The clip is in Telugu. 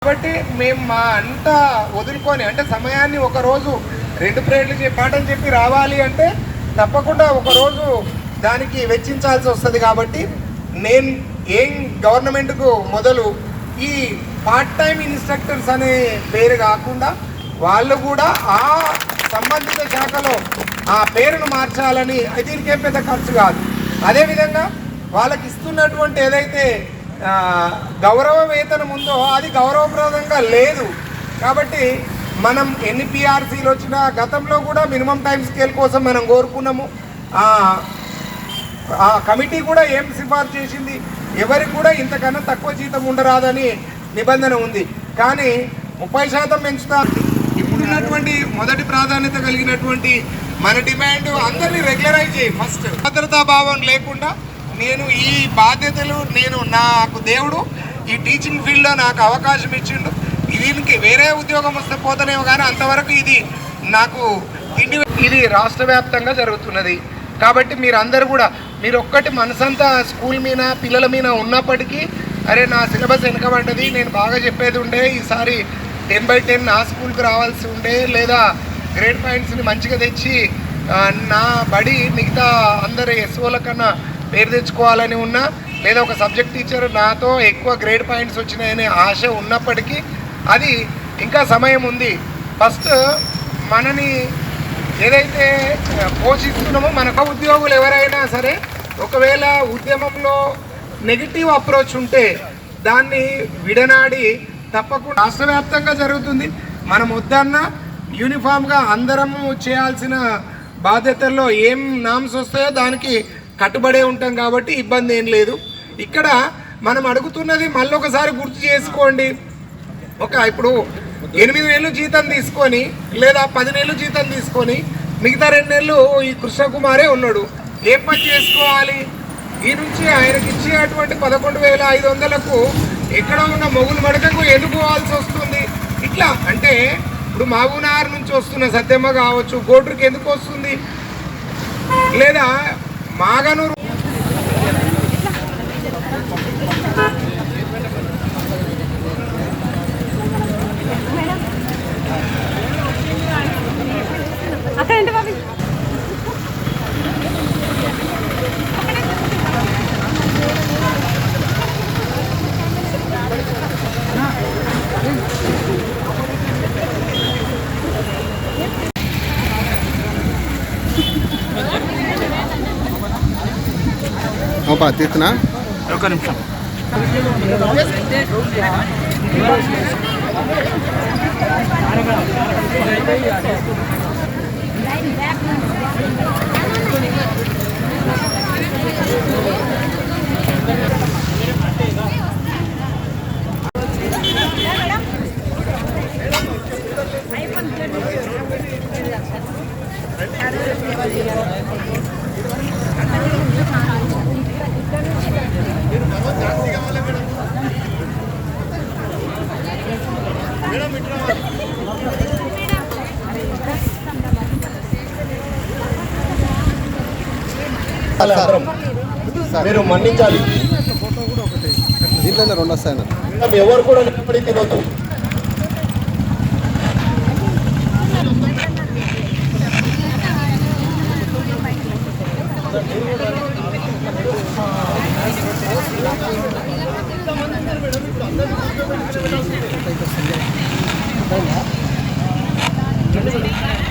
కాబట్టి మేము మా అంతా వదులుకొని అంటే సమయాన్ని ఒకరోజు 2 పీరియడ్లు పాఠం చెప్పి రావాలి అంటే తప్పకుండా ఒకరోజు దానికి వెచ్చించాల్సి వస్తుంది. కాబట్టి నేను ఏం గవర్నమెంట్కు మొదలు ఈ పార్ట్ టైం ఇన్స్ట్రక్టర్స్ అనే పేరు కాకుండా వాళ్ళు కూడా ఆ సంబంధిత శాఖలో ఆ పేరును మార్చాలని దీనికేం పెద్ద ఖర్చు కాదు. అదేవిధంగా వాళ్ళకి ఇస్తున్నటువంటి ఏదైతే గౌరవ వేతనం ఉందో అది గౌరవప్రదంగా లేదు. కాబట్టి మనం ఎన్ని పిఆర్సీలు వచ్చినా గతంలో కూడా మినిమం టైం స్కేల్ కోసం మనం కోరుకున్నాము. ఆ కమిటీ కూడా ఏం సిఫార్సు చేసింది, ఎవరికి కూడా ఇంతకన్నా తక్కువ జీతం ఉండరాదని నిబంధన ఉంది. కానీ 30% పెంచుతా. ఇప్పుడున్నటువంటి మొదటి ప్రాధాన్యత కలిగినటువంటి మన డిమాండ్ అందరినీ రెగ్యులరైజ్ చేయి. ఫస్ట్ భద్రతా భావం లేకుండా నేను ఈ బాధ్యతలు నాకు దేవుడు ఈ టీచింగ్ ఫీల్డ్లో నాకు అవకాశం ఇచ్చిండు. దీనికి వేరే ఉద్యోగం వస్తే పోతనేమో కానీ అంతవరకు ఇది నాకు ఇది రాష్ట్ర వ్యాప్తంగా జరుగుతున్నది. కాబట్టి మీరందరూ కూడా మీరు ఒక్కటి మనసంతా స్కూల్ మీద పిల్లల మీద ఉన్నప్పటికీ అరే నా సిలబస్ వెనకబడ్డది, నేను బాగా చెప్పేది ఉండే, ఈసారి 10/10 నా స్కూల్కి రావాల్సి ఉండే, లేదా గ్రేడ్ పాయింట్స్ని మంచిగా తెచ్చి నా బడి మిగతా అందరు ఎస్ఓల కన్నా పేరు తెచ్చుకోవాలని ఉన్నా, లేదా ఒక సబ్జెక్ట్ టీచర్ నాతో ఎక్కువ గ్రేడ్ పాయింట్స్ వచ్చినాయనే ఆశ ఉన్నప్పటికీ అది ఇంకా సమయం ఉంది. ఫస్ట్ మనని ఏదైతే పోషిస్తున్నామో మనకు ఉద్యోగులు ఎవరైనా సరే ఒకవేళ ఉద్యమంలో నెగిటివ్ అప్రోచ్ ఉంటే దాన్ని విడనాడి తప్పకుండా రాష్ట్ర వ్యాప్తంగా జరుగుతుంది. మనం వద్దన్నా యూనిఫామ్గా అందరము చేయాల్సిన బాధ్యతల్లో ఏం నామ్స్ వస్తాయో దానికి కట్టుబడే ఉంటాం కాబట్టి ఇబ్బంది ఏం లేదు. ఇక్కడ మనం అడుగుతున్నది మళ్ళీ ఒకసారి గుర్తు చేసుకోండి. ఇప్పుడు 8 నెలలు జీతం తీసుకొని లేదా 10 నెలలు జీతం తీసుకొని మిగతా 2 నెలలు ఈ కృష్ణకుమారే ఉన్నాడు. ఏం పని చేసుకోవాలి? ఈ నుంచి ఆయనకి ఇచ్చేటువంటి 11,500కు ఎక్కడ ఉన్న మొగులు మడకకు ఎదుకోవాల్సి వస్తుంది. ఇట్లా అంటే ఇప్పుడు మహబూబ్నగర్ నుంచి వస్తున్న సత్యమ్మ కావచ్చు, గోడ్రుకి ఎందుకు వస్తుంది, లేదా మాగనూరు తీస్తున్నా ఒక నిమిషం. మీరు మన్నించాలి. దీంట్లో 2 వస్తాయన్న. ఎవరు కూడా నిలబడి తినొద్దు. మేడం